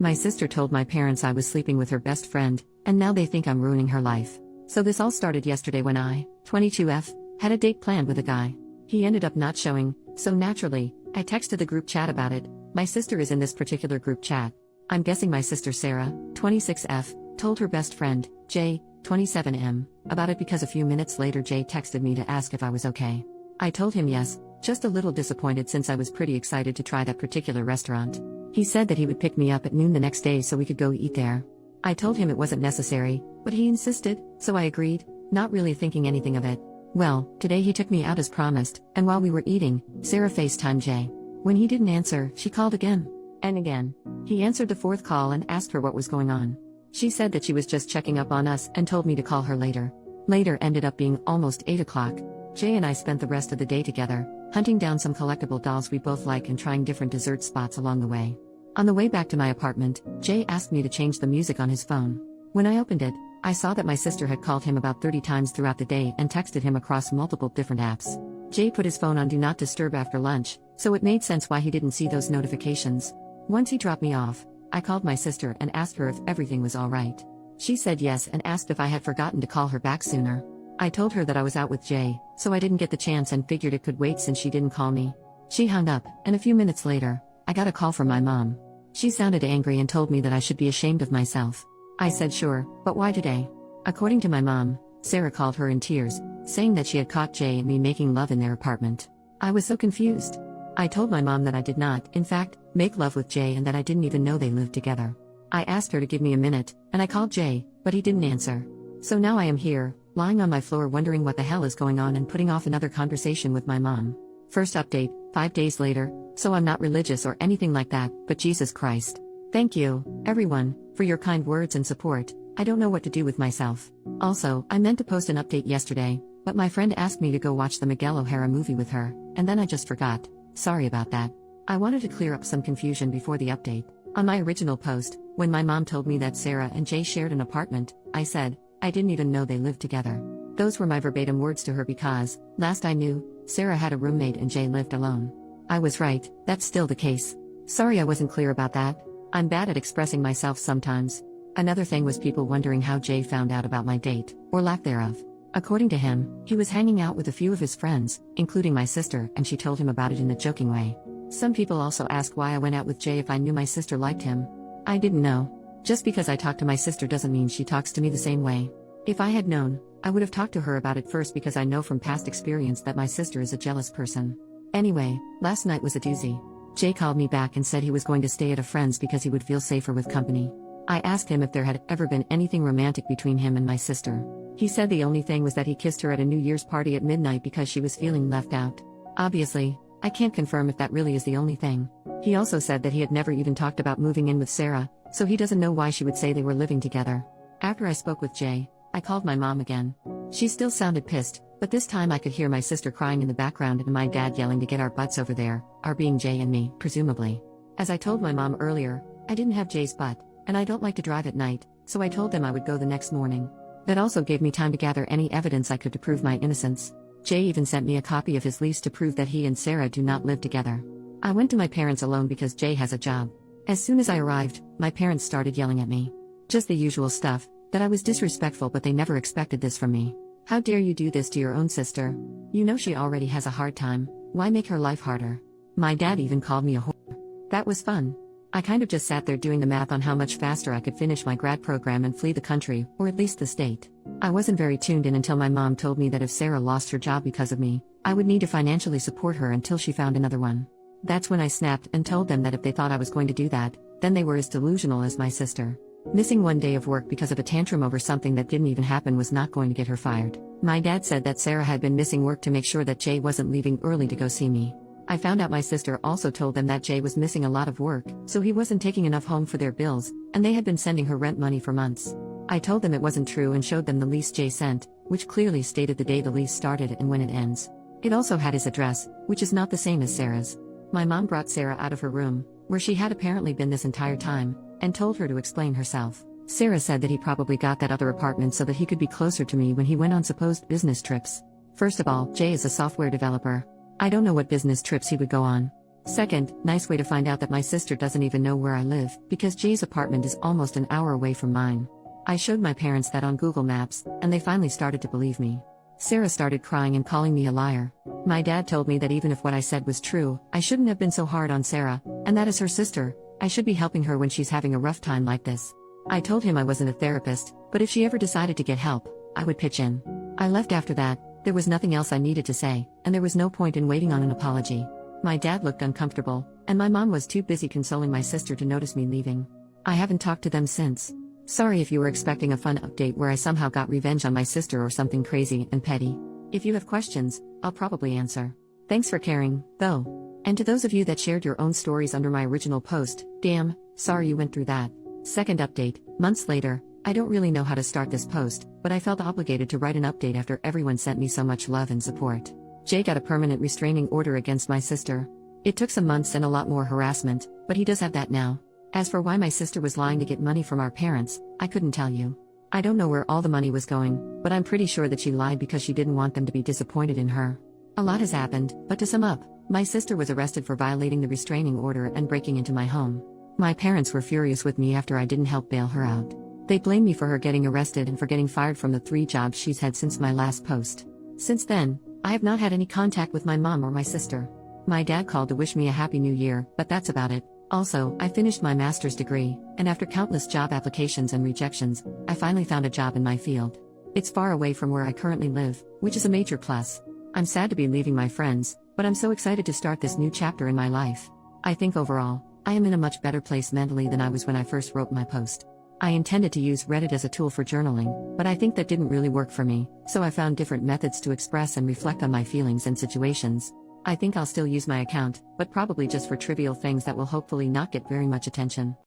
My sister told my parents I was sleeping with her best friend, and now they think I'm ruining her life. So this all started yesterday when I, 22F, had a date planned with a guy. He ended up not showing, so naturally, I texted the group chat about it. My sister is in this particular group chat. I'm guessing my sister Sarah, 26F, told her best friend, Jay, 27M, about it because a few minutes later Jay texted me to ask if I was okay. I told him yes, just a little disappointed since I was pretty excited to try that particular restaurant. He said that he would pick me up at noon the next day so we could go eat there. I told him it wasn't necessary, but he insisted, so I agreed, not really thinking anything of it. Well, today he took me out as promised, and while we were eating, Sarah FaceTimed Jay. When he didn't answer, she called again. And again. He answered the fourth call and asked her what was going on. She said that she was just checking up on us and told me to call her later. Later ended up being almost 8 o'clock. Jay and I spent the rest of the day together, hunting down some collectible dolls we both like and trying different dessert spots along the way. On the way back to my apartment, Jay asked me to change the music on his phone. When I opened it, I saw that my sister had called him about 30 times throughout the day and texted him across multiple different apps. Jay put his phone on Do Not Disturb after lunch, so it made sense why he didn't see those notifications. Once he dropped me off, I called my sister and asked her if everything was alright. She said yes and asked if I had forgotten to call her back sooner. I told her that I was out with Jay, so I didn't get the chance and figured it could wait since she didn't call me. She hung up, and a few minutes later, I got a call from my mom. She sounded angry and told me that I should be ashamed of myself. I said sure, but why today? According to my mom, Sarah called her in tears, saying that she had caught Jay and me making love in their apartment. I was so confused. I told my mom that I did not, in fact, make love with Jay and that I didn't even know they lived together. I asked her to give me a minute, and I called Jay, but he didn't answer. So now I am here, lying on my floor wondering what the hell is going on and putting off another conversation with my mom. First update, 5 days later, so I'm not religious or anything like that, but Jesus Christ. Thank you, everyone, for your kind words and support. I don't know what to do with myself. Also, I meant to post an update yesterday, but my friend asked me to go watch the Miguel O'Hara movie with her, and then I just forgot. Sorry about that. I wanted to clear up some confusion before the update. On my original post, when my mom told me that Sarah and Jay shared an apartment, I said, I didn't even know they lived together. Those were my verbatim words to her because, last I knew, Sarah had a roommate and Jay lived alone. I was right, that's still the case. Sorry I wasn't clear about that. I'm bad at expressing myself sometimes. Another thing was people wondering how Jay found out about my date, or lack thereof. According to him, he was hanging out with a few of his friends, including my sister, and she told him about it in a joking way. Some people also asked why I went out with Jay if I knew my sister liked him. I didn't know. Just because I talk to my sister doesn't mean she talks to me the same way. If I had known, I would have talked to her about it first because I know from past experience that my sister is a jealous person. Anyway, last night was a doozy. Jay called me back and said he was going to stay at a friend's because he would feel safer with company. I asked him if there had ever been anything romantic between him and my sister. He said the only thing was that he kissed her at a New Year's party at midnight because she was feeling left out. Obviously, I can't confirm if that really is the only thing. He also said that he had never even talked about moving in with Sarah, so he doesn't know why she would say they were living together. After I spoke with Jay, I called my mom again. She still sounded pissed, but this time I could hear my sister crying in the background and my dad yelling to get our butts over there, our being Jay and me, presumably. As I told my mom earlier, I didn't have Jay's butt, and I don't like to drive at night, so I told them I would go the next morning. That also gave me time to gather any evidence I could to prove my innocence. Jay even sent me a copy of his lease to prove that he and Sarah do not live together. I went to my parents alone because Jay has a job. As soon as I arrived, my parents started yelling at me. Just the usual stuff, that I was disrespectful, but they never expected this from me. How dare you do this to your own sister? You know she already has a hard time, why make her life harder? My dad even called me a whore. That was fun. I kind of just sat there doing the math on how much faster I could finish my grad program and flee the country, or at least the state. I wasn't very tuned in until my mom told me that if Sarah lost her job because of me, I would need to financially support her until she found another one. That's when I snapped and told them that if they thought I was going to do that, then they were as delusional as my sister. Missing one day of work because of a tantrum over something that didn't even happen was not going to get her fired. My dad said that Sarah had been missing work to make sure that Jay wasn't leaving early to go see me. I found out my sister also told them that Jay was missing a lot of work, so he wasn't taking enough home for their bills, and they had been sending her rent money for months. I told them it wasn't true and showed them the lease Jay sent, which clearly stated the day the lease started and when it ends. It also had his address, which is not the same as Sarah's. My mom brought Sarah out of her room, where she had apparently been this entire time, and told her to explain herself. Sarah said that he probably got that other apartment so that he could be closer to me when he went on supposed business trips. First of all, Jay is a software developer. I don't know what business trips he would go on. Second, nice way to find out that my sister doesn't even know where I live, because Jay's apartment is almost an hour away from mine. I showed my parents that on Google Maps, and they finally started to believe me. Sarah started crying and calling me a liar. My dad told me that even if what I said was true, I shouldn't have been so hard on Sarah, and that as her sister, I should be helping her when she's having a rough time like this. I told him I wasn't a therapist, but if she ever decided to get help, I would pitch in. I left after that. There was nothing else I needed to say, and there was no point in waiting on an apology. My dad looked uncomfortable, and my mom was too busy consoling my sister to notice me leaving. I haven't talked to them since. Sorry if you were expecting a fun update where I somehow got revenge on my sister or something crazy and petty. If you have questions, I'll probably answer. Thanks for caring, though. And to those of you that shared your own stories under my original post, damn, sorry you went through that. Second update, months later. I don't really know how to start this post, but I felt obligated to write an update after everyone sent me so much love and support. Jay got a permanent restraining order against my sister. It took some months and a lot more harassment, but he does have that now. As for why my sister was lying to get money from our parents, I couldn't tell you. I don't know where all the money was going, but I'm pretty sure that she lied because she didn't want them to be disappointed in her. A lot has happened, but to sum up, my sister was arrested for violating the restraining order and breaking into my home. My parents were furious with me after I didn't help bail her out. They blamed me for her getting arrested and for getting fired from the 3 jobs she's had since my last post. Since then, I have not had any contact with my mom or my sister. My dad called to wish me a happy new year, but that's about it. Also, I finished my master's degree, and after countless job applications and rejections, I finally found a job in my field. It's far away from where I currently live, which is a major plus. I'm sad to be leaving my friends, but I'm so excited to start this new chapter in my life. I think overall, I am in a much better place mentally than I was when I first wrote my post. I intended to use Reddit as a tool for journaling, but I think that didn't really work for me, so I found different methods to express and reflect on my feelings and situations. I think I'll still use my account, but probably just for trivial things that will hopefully not get very much attention.